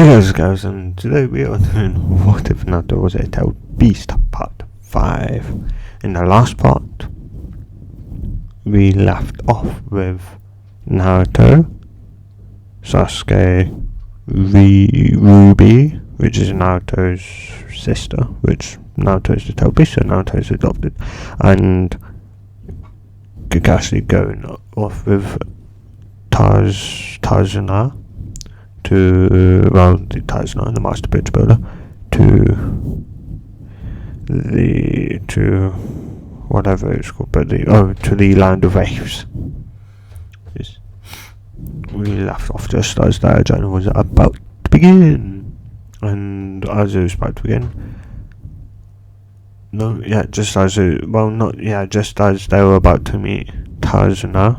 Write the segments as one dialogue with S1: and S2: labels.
S1: Hey guys, and today we are doing What If Naruto Was a Tailed Beast Part 5. In the last part, we left off with Naruto, Sasuke, Ruby, which is Naruto's sister, which Naruto is the tailed beast, so Naruto is adopted, and Kakashi going off with Tazuna to the Tazuna and the Master Bridge Builder to whatever it's called, but to the Land of Waves. We left off just as the journey was about to begin, and as it was about to begin. Just as they were about to meet Tazuna,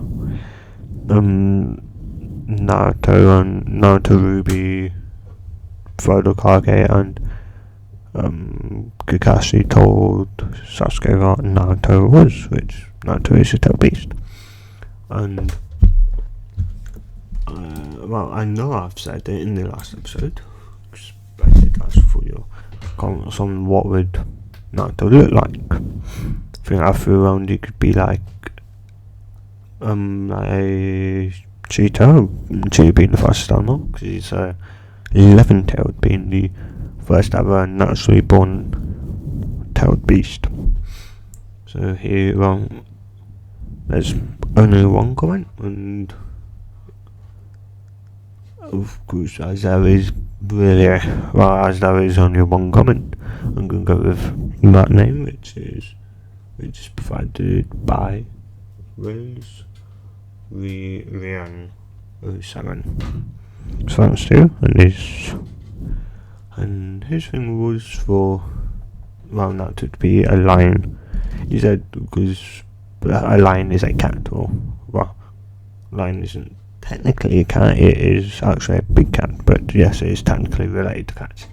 S1: Naruto, Ruby, Frodo Kage, and Kakashi told Sasuke what Naruto was, which Naruto is a tailed beast. And I know I've said it in the last episode, because I did ask for your comments on what would Naruto look like. I think I threw around it could be like a cheetah being the fastest animal, because he's 11-tailed, being the first ever naturally born tailed beast. So here, there's only one comment, and of course, as there is only one comment, I'm going to go with that name, which is provided by Rose Rian 07. So thanks to, and his thing was for Naruto to be a lion. He said because a lion is a cat, lion isn't technically a cat, it is actually a big cat, but yes, it is technically related to cats.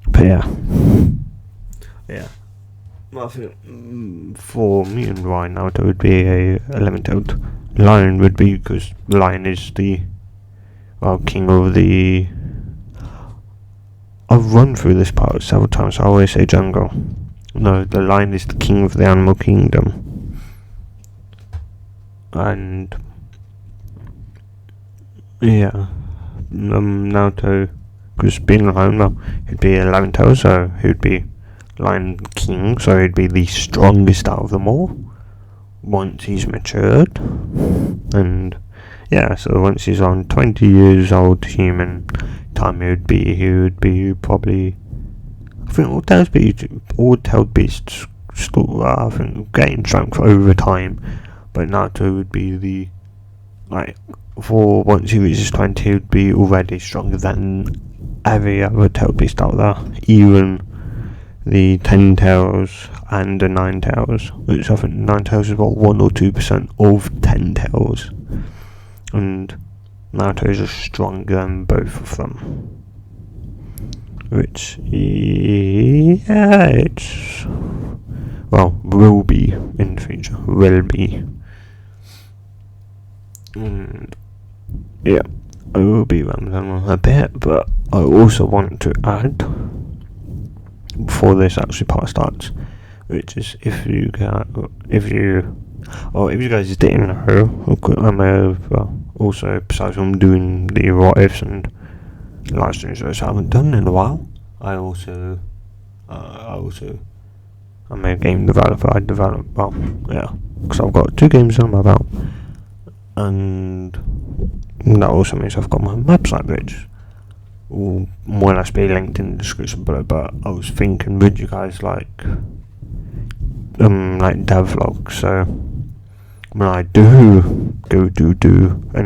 S1: But yeah. Well, I think for me and why Naruto would be a 11-tailed lion would be because the lion is the king of the. I've run through this part several times, so I always say jungle. No, the lion is the king of the animal kingdom. And yeah, Naruto, because being a lion, he'd be 11 tails, so he'd be Lion King, so he'd be the strongest out of them all once he's matured. And yeah, so once he's on 20 years old human time, he would be probably, I think all tailed beasts I think gain strength over time, but Naruto would be for once he reaches 20, he would be already stronger than every other tailed beast out there, even the 10 tails and the 9 tails, which I think 9 tails is about 1 or 2% of 10 tails, and Naruto is just stronger than both of them, which will be in the future, and yeah, I will be rambling on a bit, but I also want to add before this actually part starts, which is if you guys didn't know, also besides from doing the what ifs and live streams which I haven't done in a while, I'm a game developer. I develop because I've got 2 games on my belt, and that also means I've got my website, which will more or less be linked in the description below. But I was thinking, would you guys like devlogs? So when I do an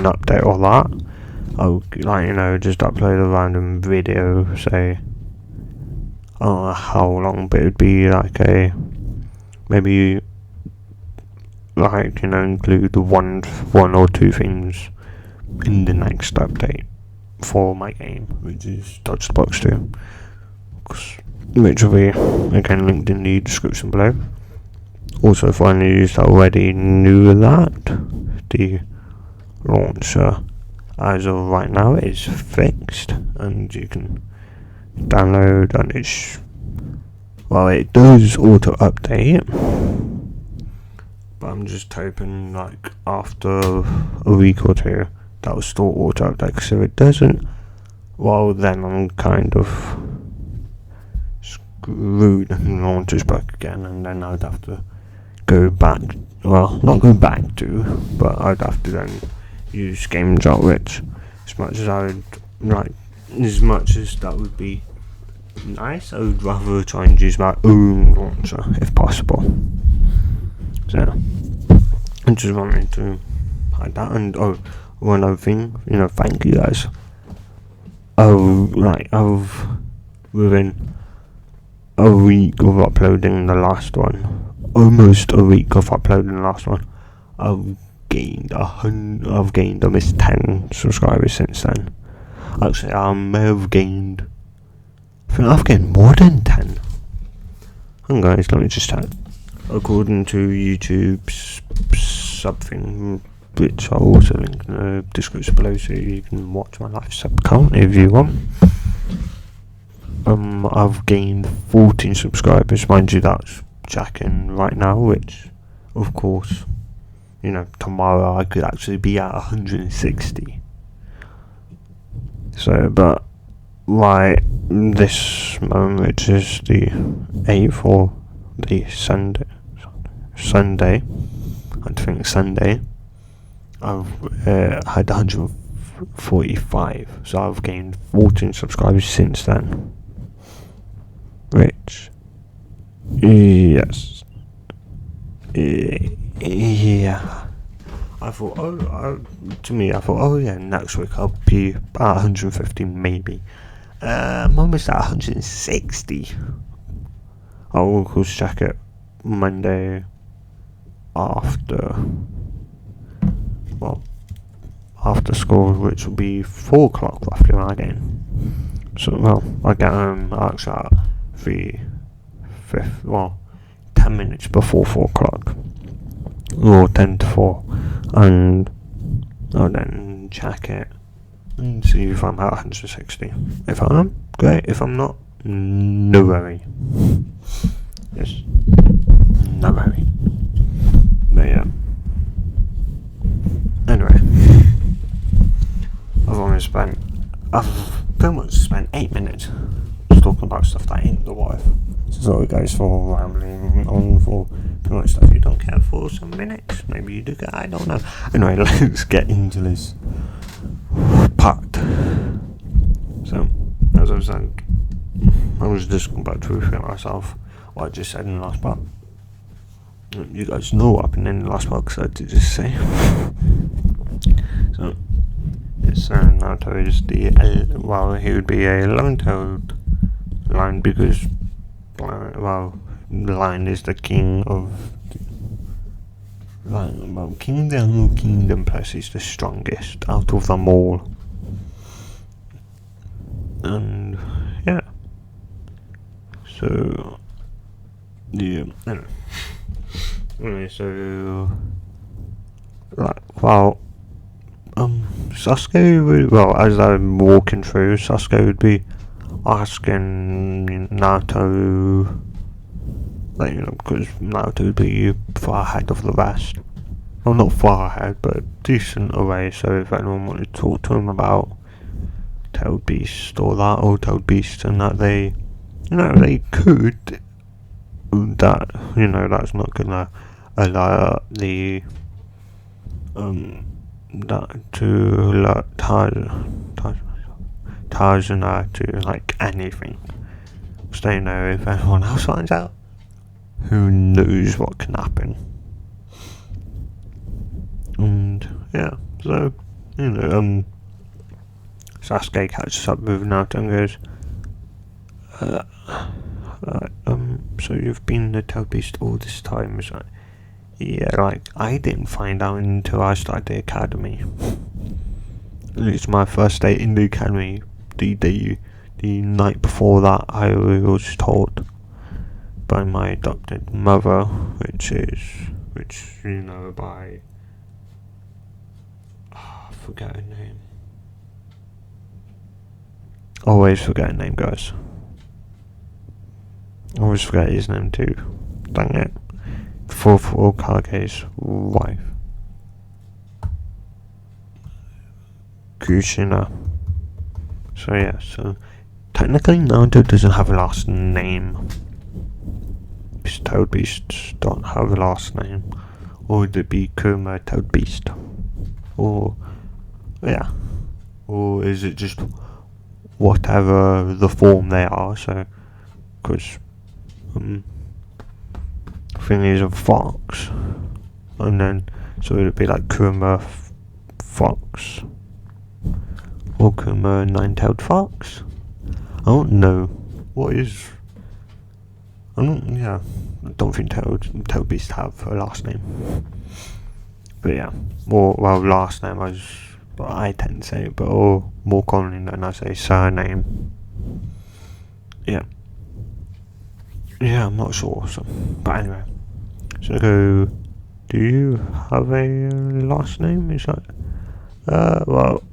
S1: update or that, I'll just upload a random video, say I don't know how long, but it'd be maybe include one or 2 things in the next update for my game, which is Dodge the Box 2, which will be again linked in the description below. Also, for any of you that already knew that, the launcher as of right now, it's fixed, and you can download, and it does auto update, but I'm just hoping like after a week or two that will still auto update, because if it doesn't, well then I'm kind of screwed and launches back again, and then I'd have to go back, well not go back to, but I'd have to then use Game Jar, which as much as I would like, as much as that would be nice, I would rather try and use my own launcher if possible. So I just wanted to hide that. And one other thing, thank you guys. Within a week of uploading the last one, almost a week of uploading the last one, I've gained almost 10 subscribers since then. Actually, I may have gained, I think I've gained more than 10. Hang on guys, let me just check. According to YouTube's something, which I'll also link in the description below, so you can watch my live sub count if you want. I've gained 14 subscribers, mind you, that's checking right now, which of course, tomorrow I could actually be at 160. So, but right this moment, which is the 8th or the Sunday, I think Sunday, I've had 145, so I've gained 14 subscribers since then. Which, yes, yeah. I thought, next week I'll be at 150 maybe. I'm almost at 160. I'll of course check it Monday after school, which will be 4 o'clock roughly when I get in. So, I get home actually at 10 minutes before 4 o'clock. Or 10 to 4. And I'll then check it and see if I'm at 160. If I am, great. If I'm not, no worry. Yes, no worry. But yeah. Anyway, I've pretty much spent 8 minutes just talking about stuff that ain't the wife. So sorry guys for rambling on for pretty much stuff you don't care for some minutes. Maybe you do care, I don't know. Anyway, let's get into this part. So, as I was saying, I was just about to repeat myself what I just said in the last part. You guys know what happened in the last part, because I did just say. So, it's Naruto is he would be a long-tailed lion, because the lion is the king of king of the animal kingdom, plus he's the strongest out of them all. And yeah, so yeah, anyway, so Sasuke would, as I'm walking through, Sasuke would be asking Naruto, because Naruto would be far ahead of the rest. Well, not far ahead, but decent away, so if anyone wanted to talk to him about Tailed Beast or Tailed Beast, and that they could, that's not gonna allow Tarzan to like anything. So if anyone else finds out, who knows what can happen. And yeah, so Sasuke catches up with Naruto and goes, so you've been the Tailed Beast all this time? It's like, yeah, I didn't find out until I started the academy. It's my first day in the academy. The night before that, I was told by my adopted mother, which by I forget her name. Always forget his name, guys. Always forget his name too. Dang it. For Kage's wife. Kushina. So yeah, so technically Naruto doesn't have a last name. Toad Beasts don't have a last name. Or would it be Kuma Toad Beast? Or, yeah. Or is it just whatever the form they are? So, because thing is a fox, and then so it'd be like Kuma Fox or Kuma Nine-tailed Fox. I don't know what is. I don't think Toad Beast have a last name. But yeah, last name I tend to say, but or more commonly than I say surname. Yeah. Yeah, I'm not sure. So, but anyway, so do you have a last name? Is that well,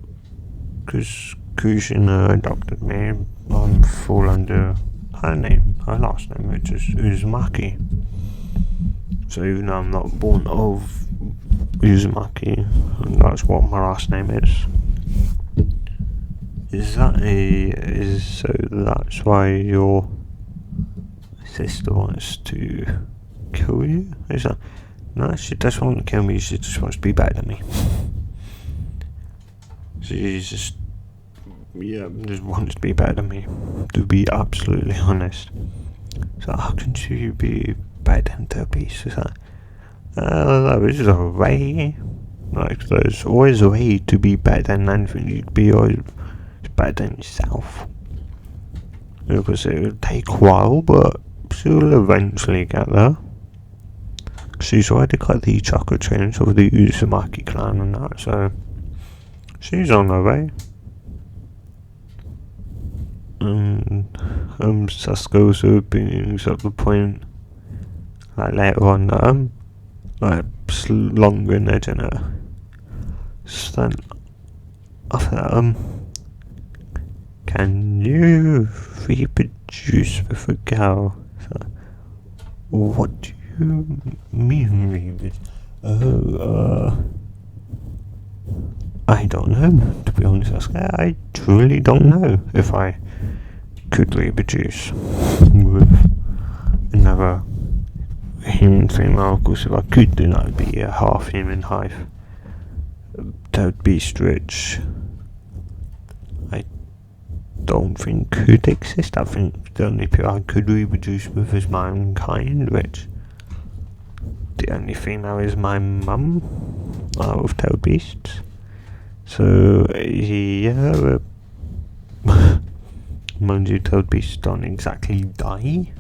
S1: because Kushina adopted me, I'm fall under her name, her last name, which is Uzumaki. So even though I'm not born of Uzumaki, and that's what my last name is. So that's why your sister wants to kill you? Is that? No, she doesn't want to kill me, she just wants to be better than me. She just wants to be better than me, to be absolutely honest. So how can she be better than the beast? Is that? There's a way. Like, there's always a way to be better than anything. You could be always better than yourself. Because it would take a while, but she'll eventually get there. She's already got the chakra chains of the Uzumaki clan and that, so she's on her way. And Sasuke also brings up the point, like later on, like longer in their dinner. So then after that, can you reproduce with a girl? So, what do you mean? I don't know, to be honest. I truly don't know if I could reproduce with another human female. Of course, if I could, then I'd be a half human, half Toad Beast, which I don't think could exist. I think the only people I could reproduce with is my own kind, which the only female is my mum out of Toad Beasts. So yeah, mind you, Toad Beasts don't exactly die.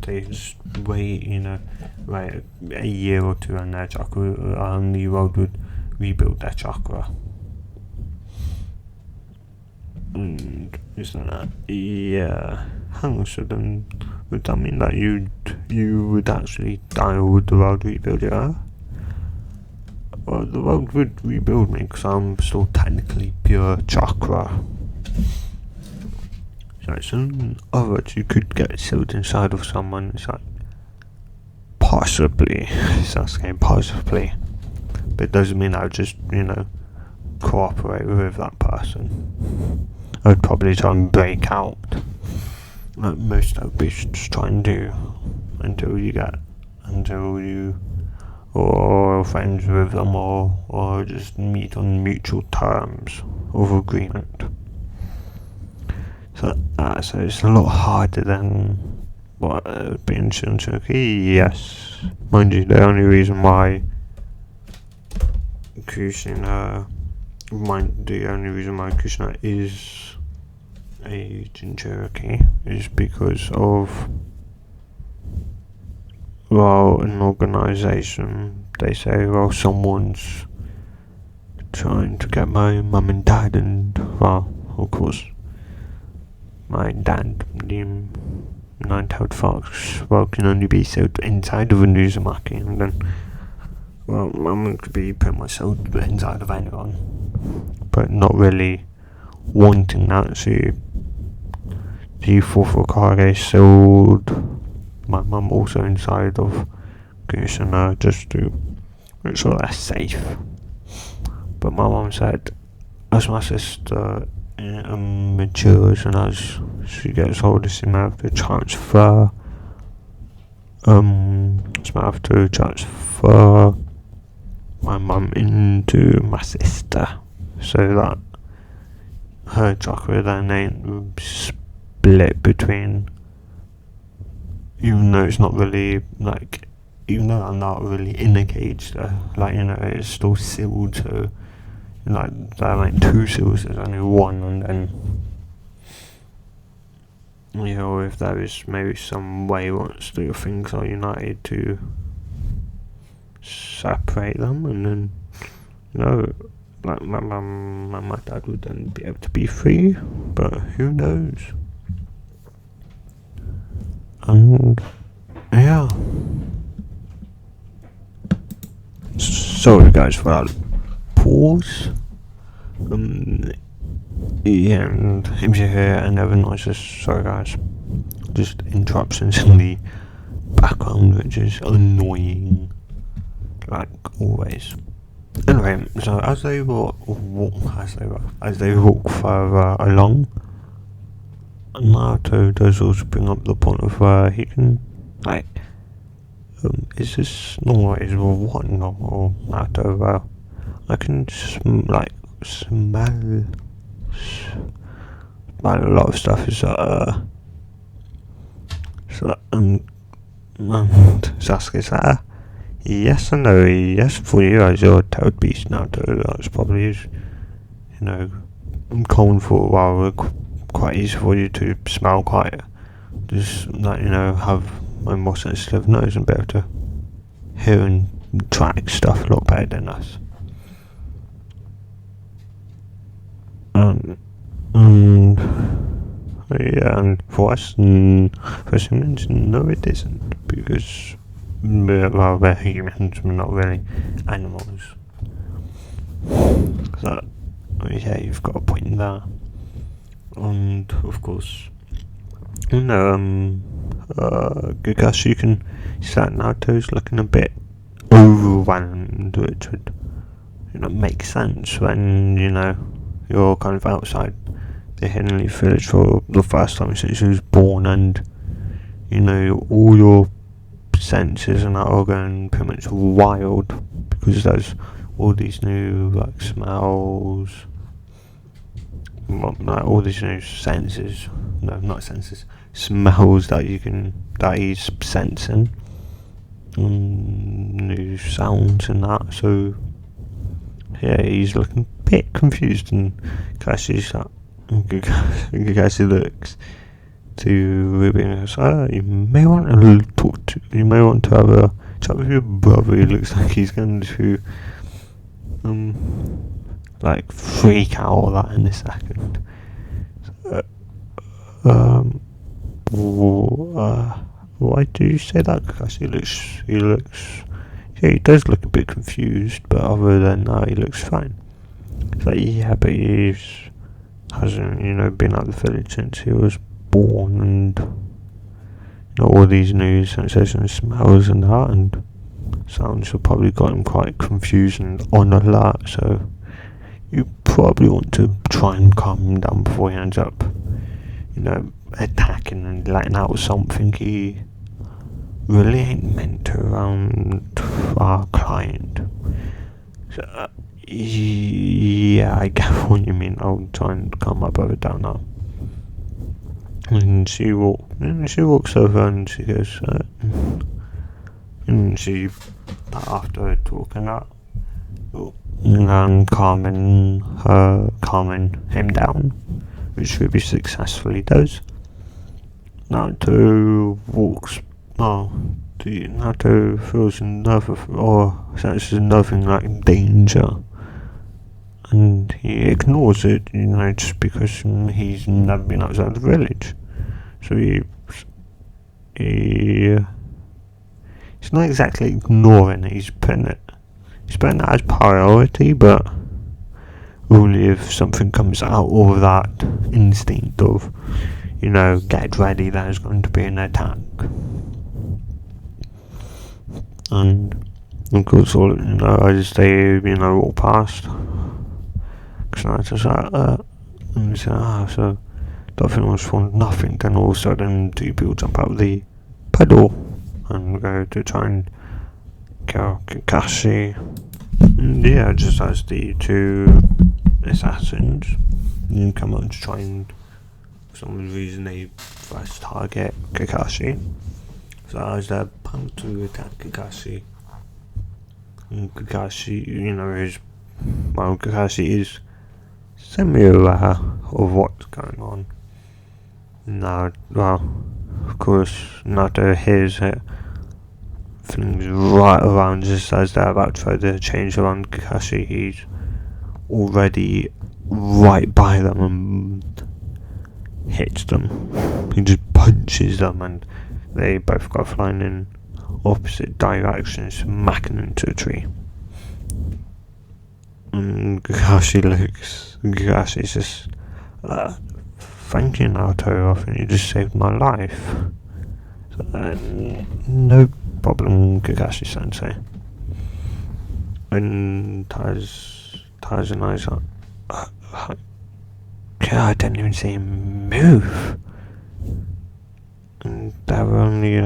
S1: They just wait, a year or two and their chakra on the road would rebuild their chakra. And isn't that? Yeah. Hang on, so then would that mean that you would actually die, or would the road rebuild you? Well, the road would rebuild me because I'm still technically pure chakra. So in other words, you could get sealed inside of someone. It's like possibly, Sasuke, possibly, but it doesn't mean I would just cooperate with that person. I would probably try and break out, like most beasts try and do, until you or friends with them, or just meet on mutual terms of agreement. So it's a lot harder than what being Shinsuke. Yes, mind you, the only reason why Kushina is a Jinchuriki is because of, well, an organisation. They say, well, someone's trying to get my mum and dad, and, well, of course, my dad, the nine-tailed fox, well, can only be sold inside of a Uzumaki, and then, well, I'm going to be putting myself inside of anyone, but not really wanting that, so the Hokage sold my mum also inside of Kusana just to make sure that's safe. But my mum said, as my sister matures and as she gets older, she may have to transfer. She might have to transfer my mum into my sister, so that her chakra then ain't split between. Even though it's not really like, even though I'm not really in a cage, though, like, you know, it's still sealed, so like there ain't two seals, there's only one, and then, you know, if there is maybe some way once the things are united to separate them, and then, you know, like my mum and my dad would then be able to be free, but who knows? And yeah. Sorry guys for that pause. Yeah, and if you hear any other noises, sorry guys. Just interruptions in the background, which is annoying, like always. Anyway, so as they walk further along, Naruto does also bring up the point of where he can, like, is this normal? Is what normal Naruto? Well, I can smell a lot of stuff. Is Sasuke's like, yes and no, yes for you as your toad beast Naruto. That's probably is, you know, common for a while. Quite easy for you to smell quite, just like, you know, have a more sensitive nose and be able to hear and track stuff a lot better than us. Yeah, and for us, for humans, no, it isn't, because we're humans, we're not really animals. So, yeah, you've got a point there. And of course, you know, Gugas, you can see that Naruto's looking a bit overwhelmed, which would, you know, make sense when, you know, you're kind of outside the Hidden Leaf Village for the first time since he was born, and, you know, all your senses and that are going pretty much wild because there's all these new, like, smells, like all these new senses, no, not senses, smells that he's sensing, new sounds and that, so yeah, he's looking a bit confused, and Kakashi looks to Ruby and goes, you may want to have a chat with your brother. He looks like he's going to like freak out all that in a second. Why do you say that? Because he looks, yeah, he does look a bit confused, but other than that, he looks fine. It's like, yeah, but he hasn't, you know, been out of the village since he was born, and, you know, all these new sensations, smells and that, and sounds have probably got him quite confused and on alert, so you probably want to try and calm him down before he ends up, you know, attacking and letting out something he really ain't meant to around our client. So, yeah, I get what you mean. I'll try and calm my brother down now. And she walks over and she goes, and she, after talking that, and calming him down, which Ruby successfully does. Naruto feels senses nothing like danger, and he ignores it, you know, just because he's never been outside the village. So he's not exactly ignoring it, he's putting it as priority, but only if something comes out of that instinct of, get ready, there's going to be an attack. And of course, I just say, walk past. Because I just and say, so nothing was for nothing. Then all of a sudden, two people jump out of the puddle and go to try and kill Kakashi. And yeah, just as the two assassins come out to try and, for some reason, they first target Kakashi. So as they're about to attack Kakashi, and Kakashi, Kakashi is semi-aware of what's going on. Now, of course, Naruto hears it. Things right around just as they're about to try to change around Kakashi. He's already right by them and hits them. He just punches them, and they both go flying in opposite directions, smacking into a tree. And Kakashi's just, thank you, Naruto, I think you just saved my life. So, no problem, Kakashi Sensei. And Tarzan eyes up. I didn't even see him move. And they were only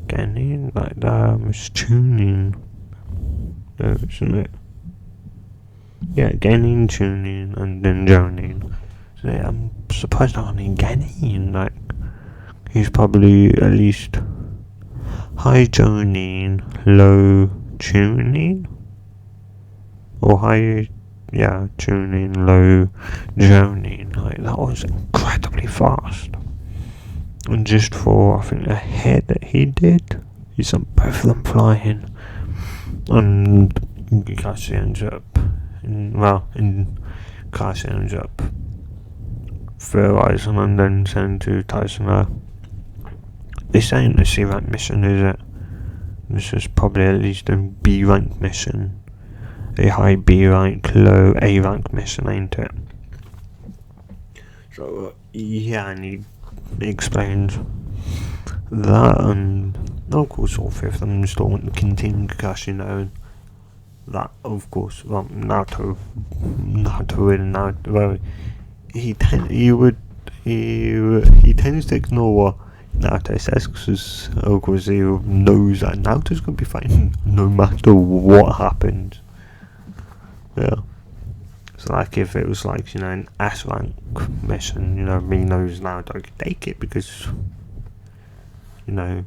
S1: getting was tuning. No, isn't it? Yeah, getting, tuning, and then joining. So yeah, I'm surprised I'm only getting, he's probably at least high joining, low tuning, or high, tuning, low joining. That was incredibly fast. And just for, I think, a hit that he did, he sent both of them flying. And Kakashi ends up, Kakashi ends up theorizing and then saying to Tyson, this ain't a C-rank mission, is it? This is probably at least a B-rank mission. A high B-rank, low A-rank mission, ain't it? So, and he explains that, and of course all three of them still want to continue Kakashi, knowing that, of course, Naruto he tends to ignore what Naruto says, because of course he knows that Naruto's going to be fighting no matter what happens. Yeah. So if it was an S rank mission, he knows Naruto could take it, because the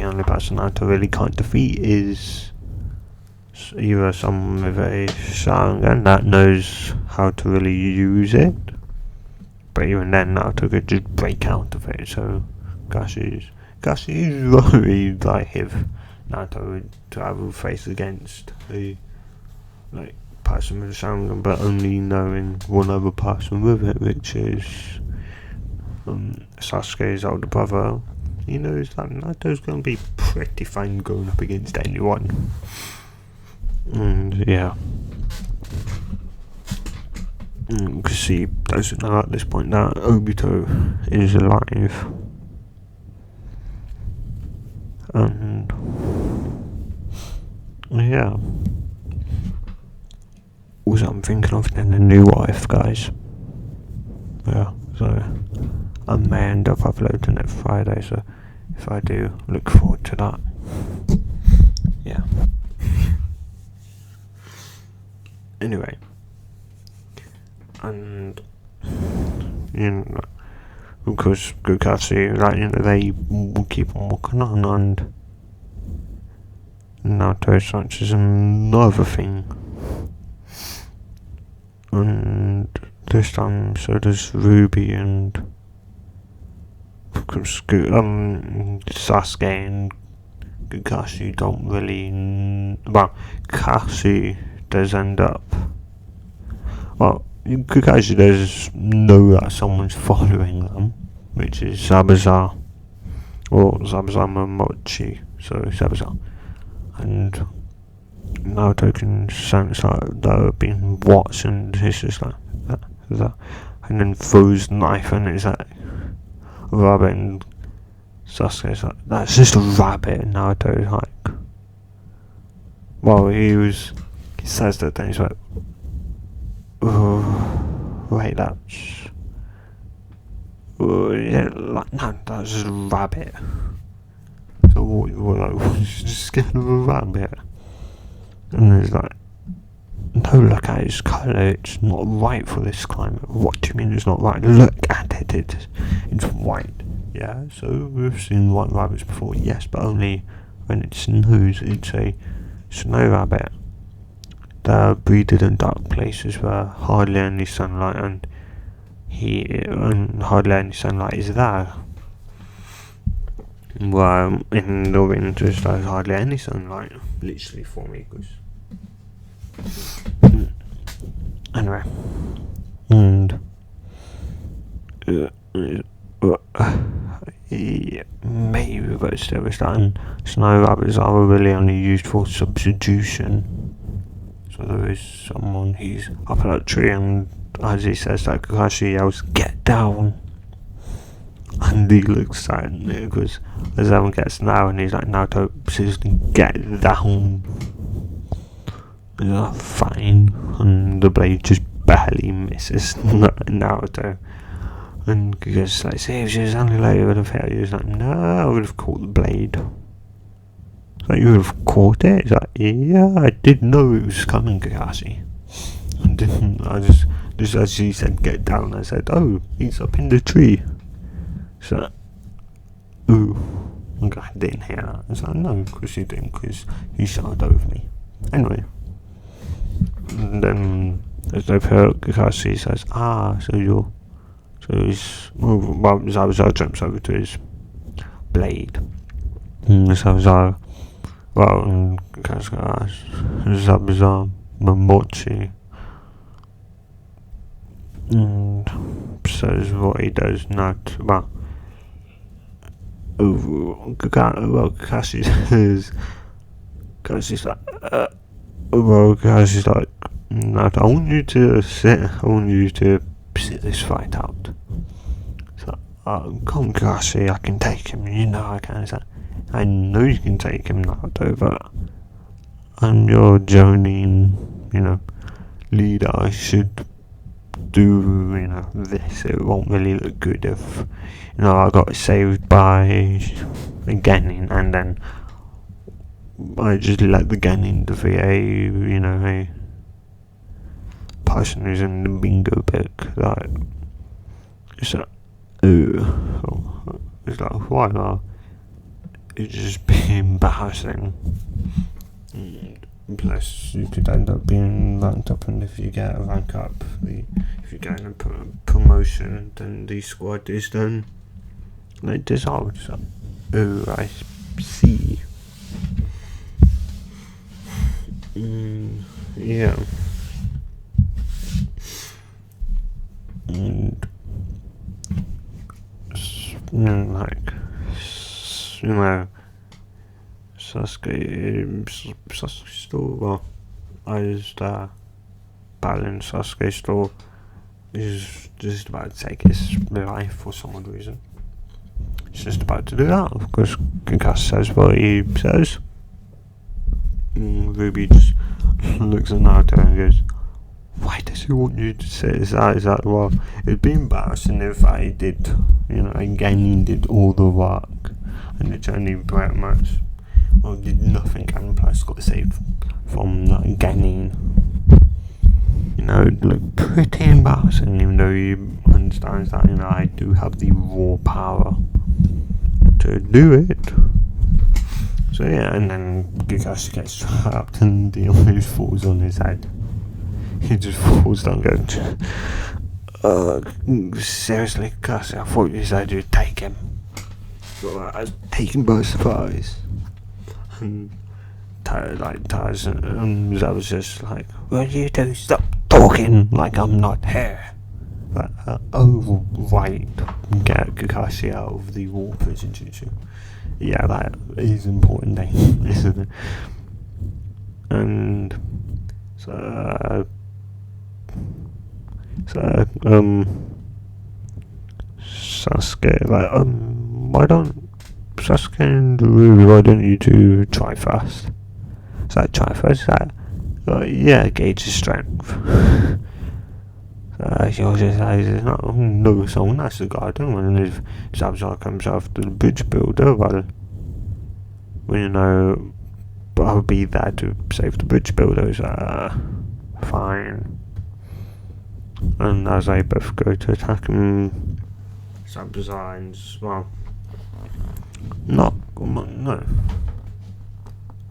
S1: only person Naruto really can't defeat is either someone with a Sharingan that knows how to really use it, but even then Naruto could just break out of it. So Kakashi is worried if Naruto would travel face against a person with a Sharingan, but only knowing one other person with it, which is Sasuke's older brother. He knows that Naruto's going to be pretty fine going up against anyone. And yeah, because he doesn't know at this point that Obito is alive. And yeah, also I'm thinking of getting a new wife, guys. Yeah, so I may end up uploading it Friday, so if I do, look forward to that. Yeah. Anyway, and of course Kakashi, they will keep on walking on, and Naruto such is another thing, and this time so does Ruby and Sasuke and Kakashi don't really. Kakashi does end up. Kakashi does know that someone's following them, which is Zabuza, or Zabuza Momochi, so Zabuza. And Naruto can sense like there being what's, and it's just like that, and then throws the knife, and it's like rabbit, and Sasuke's like, that's just a rabbit, and Naruto's like, well, he says that, then he's like, oh, wait, that's, yeah, like, no, that's just a rabbit. So what, just scared of a rabbit? And he's like, no, look at its colour, it's not right for this climate. What do you mean it's not right? Look at it, it's white. Yeah, so we've seen white rabbits before, yes, but only when it snows. It's a snow rabbit. They're breeded in dark places where hardly any sunlight and hardly any sunlight is there. Well, in the winter there's hardly any sunlight, literally 4 weeks. Anyway, and yeah, maybe, but still, it's like snow rabbits are really only used for substitution. So there is someone, he's up at that tree, and as he says that, Kakashi yells, "Get down!" And he looks sad because as everyone gets down, and he's like, "Naruto, seriously, get down." He's like, fine, and the blade just barely misses Naruto. And Kakashi like, see, if she was only later, would have hit you. He's like, no, I would have caught the blade. It's like, you would have caught it? He's like, yeah, I did know it was coming, Kakashi. I just as she said, get down, I said, oh, he's up in the tree. So, ooh, I didn't hear that. It's like, no, because you didn't, because he shouted over me. Anyway, and then as they've heard, Kakashi says, Zabuza jumps over to his blade. And Zabuza, and Kakashi asks, Zabuza, Momochi, and says what he does not, Kakashi says, Kakashi's like, no, I want you to sit this fight out. So, come Kakashi, I can take him, you know I can. So, I know you can take him, Naruto, but I'm your Jonin, leader. I should do, this. It won't really look good if, I got saved by a Genin, and then I just let the Genin defeat a person who's in the bingo book. Like, it's like, it's like, why not? It'd just be embarrassing. Plus, you could end up being ranked up, and if you get a rank up, if you get a promotion, then the squad is then dissolved. So, I see. Yeah. And Sasuke still, as the battle Sasuke still is just about to take his life for some odd reason. He's just about to do that, of course. Kakashi says what he says. Ruby just looks at Naruto and goes, why does he want you to say that? Well, it'd be embarrassing if I did, again did all the work, and it's only pretty much, did nothing, and plus got saved from that Genin. It'd look pretty embarrassing, even though he understands that, I do have the raw power to do it. So yeah, and then Kakashi gets trapped, and the almost falls on his head. He just falls down going, seriously, Kakashi, I thought you said you'd take him. So I was taken by surprise. And Taz and Zabuza just like, will you do stop talking like I'm not here? Like, right, get Kakashi out of the war prison jutsu. Yeah, that is important thing, isn't it? and so Sasuke, like, why don't Sasuke and Ruby, why don't you two try first? It's like, try first, yeah, gauge his strength. She also says, no, someone has to guard him, and if Zabuza comes after the bridge builder, well, I'll be there to save the bridge builders. Fine. And as they both go to attack him, Zabuza and, well, no.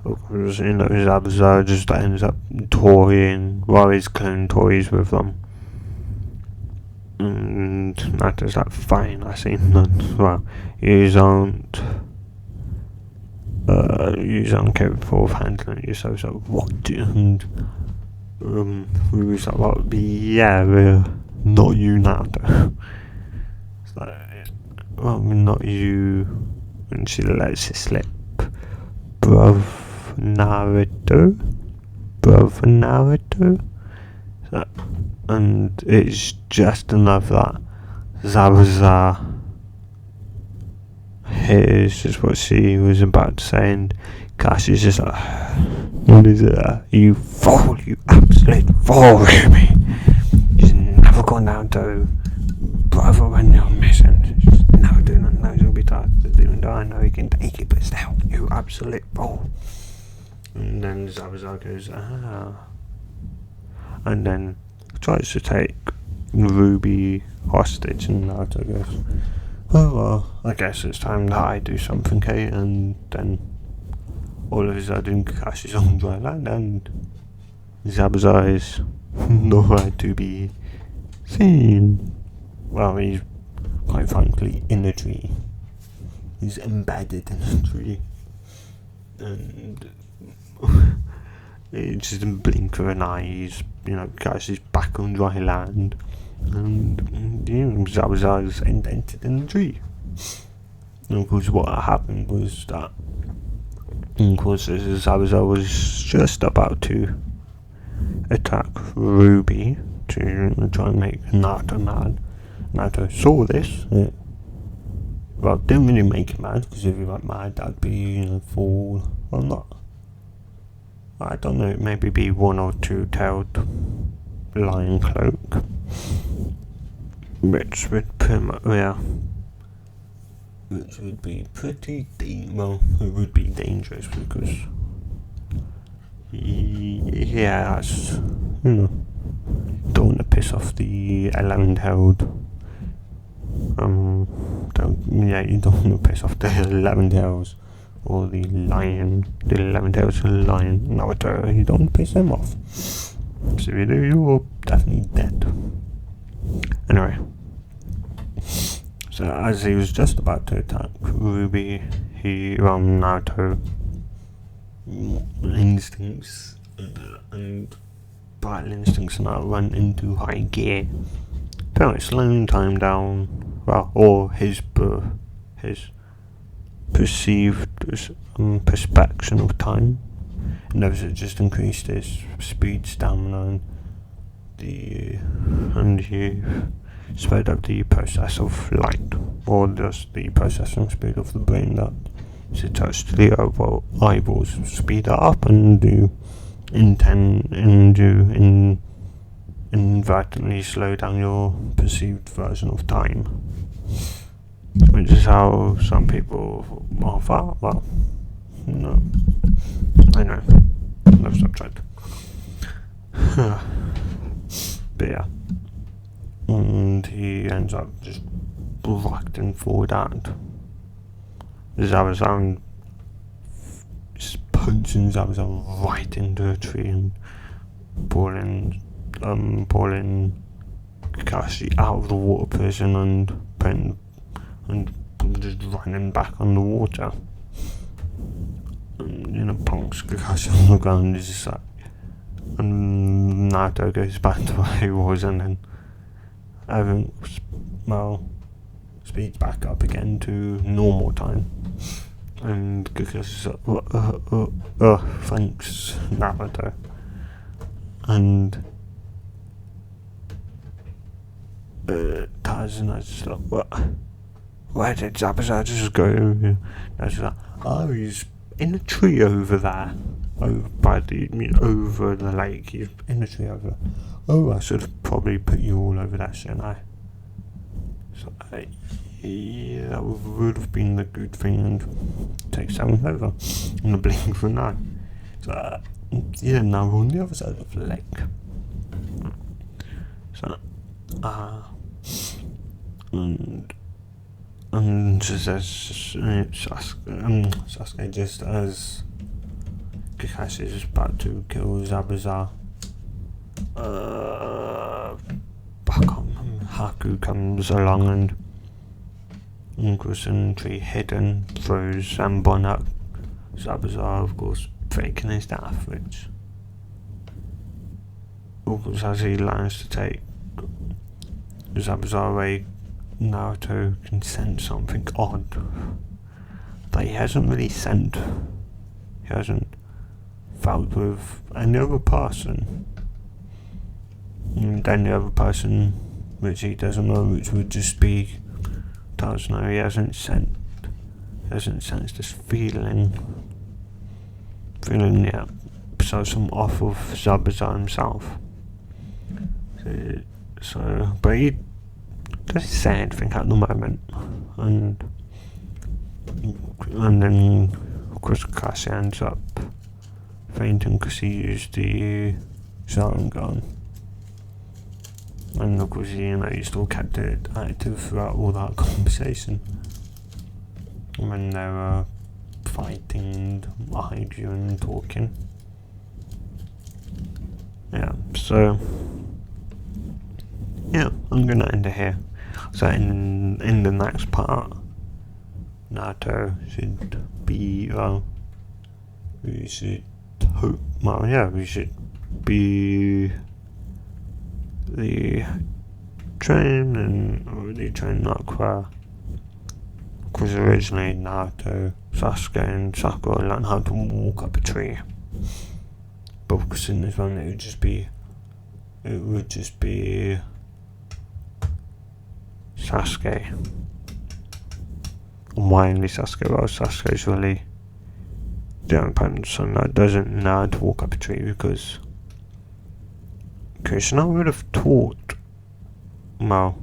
S1: Because, Zabuza just ends up toying, while he's clone toys with them. And Nato's like, fine, I see none. Well, you aren't capable of handling yourself, so what do you? And Ruby's like, well, yeah, not you, Naruto. It's like, well, not you. And she lets it slip. Bruv Naruto. So, and it's just enough that Zabuza hears just what she was about to say, and Kashi's just like, what is it? You fool, you absolute fool, Ruby. You've never gone down to brother when you're missing. Just never do nothing, knows you'll be tired, even though I know you can take it, but still, you absolute fool. And then Zabuza goes, and then tries to take Ruby hostage, and Naruto goes, oh well, I guess it's time that I do something, Kate. And then all of a sudden Kakashi's on dry land, and Zabuza is nowhere to be seen. Well, he's quite frankly in a tree. He's embedded in a tree, and it's just a blink of an eye, he's, Kakashi's back on dry land, and Zabuza is indented in the tree. And of course, what happened was that, of course, Zabuza was just about to attack Ruby to try and make Naruto mad. Naruto saw this. Well, didn't really make him mad, because if he went mad, that'd be full. Well, not. I don't know, maybe be one or two-tailed lion cloak, which would be pretty it would be dangerous, because that's, don't want to piss off the 11-tailed, you don't want to piss off the 11-tails, or the 11-tails lion. Naruto, you don't piss them off. So if you do, you're definitely dead. Anyway, so as he was just about to attack Ruby, Naruto instincts and battle instincts now run into high gear. Apparently slowing time down, or his perceived perspection of time. And those it just increased his speed, stamina, and he sped up the process of light, or just the processing speed of the brain that is attached to the eyeballs. Speed it up and inadvertently slow down your perceived version of time, which is how some people are far. Well, no, I know, no subject. But yeah, and he ends up just acting forward at Zabuza, just punching Zabuza right into a tree and pulling Kakashi out of the water prison and just running back on the water. And, punks Kakashi on the ground, is just like, and Naruto goes back to where he was, and then everything, speeds back up again to normal time. and because thanks Naruto, and Tarzan is just like, what? Where did zabuza just go? And I was like, oh, he's in a tree over there, over by over the lake. He's in a tree over there. Oh, I should have probably put you all over there, shouldn't I? So, yeah, that would have been the good thing, and take someone over in a blink of an eye. So, yeah, now we're on the other side of the lake. So, and just as Sasuke, just as Kakashi is about to kill Zabuza, Haku comes along and goes in tree hidden, throws Zambon at Zabuza, of course, faking his death, which, of course, as he lands to take Zabuza away, Naruto can sense something odd that he hasn't really sensed. He hasn't felt with any other person. And any other person which he doesn't know, which would just be Tarzan. He hasn't sensed this feeling yet. So some off of Zabuza himself. So, but he doesn't say anything at the moment, and then of course Kakashi ends up fainting because he used the Sharingan, and of course he still kept it active throughout all that conversation when they were fighting and arguing and talking. Yeah, so yeah, I'm gonna end it here. So in the next part, Naruto should be we should be the train and the train Aqua. Because originally Naruto, Sasuke and Sakura learned how to walk up a tree. But because in this one it would just be Sasuke. And why only Sasuke? Well, Sasuke's really the only person that doesn't know how to walk up a tree, because Krishna would have taught Naruto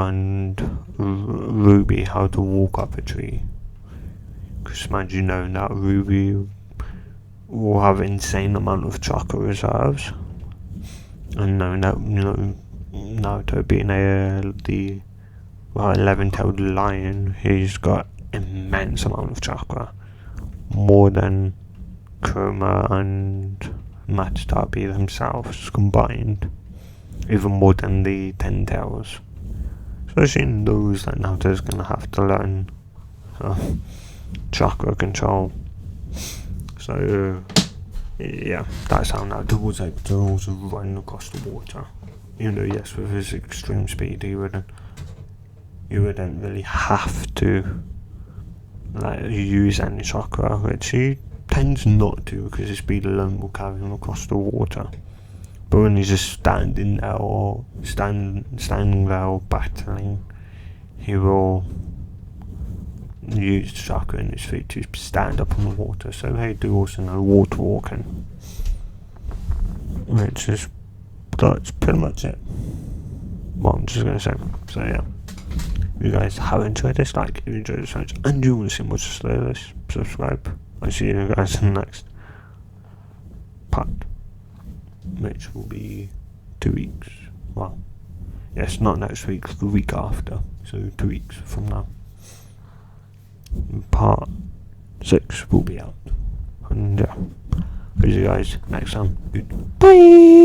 S1: and Ruby how to walk up a tree. Because imagine knowing that Ruby will have insane amount of chakra reserves, and knowing that Naruto being the 11-tailed lion, he's got immense amount of chakra, more than Kurama and Matsudabi themselves combined, even more than the 10 tails. So she knows that Naruto's gonna have to learn chakra control. So yeah, that's how Naruto was able to also run across the water. Even though yes, with his extreme speed he wouldn't really have to use any chakra, which he tends not to, because his speed alone will carry him across the water. But when he's just standing there or battling, he will use chakra in his feet to stand up on the water. So they do also know water walking, that's pretty much it. What I'm just gonna say. So yeah, if you guys have enjoyed this, if you enjoyed this much and you want to see more just like this, subscribe. I'll see you guys in the next part, which will be 2 weeks. Well, yes, not next week, the week after. So 2 weeks from now, part 6 will be out. And yeah, see you guys next time. Goodbye.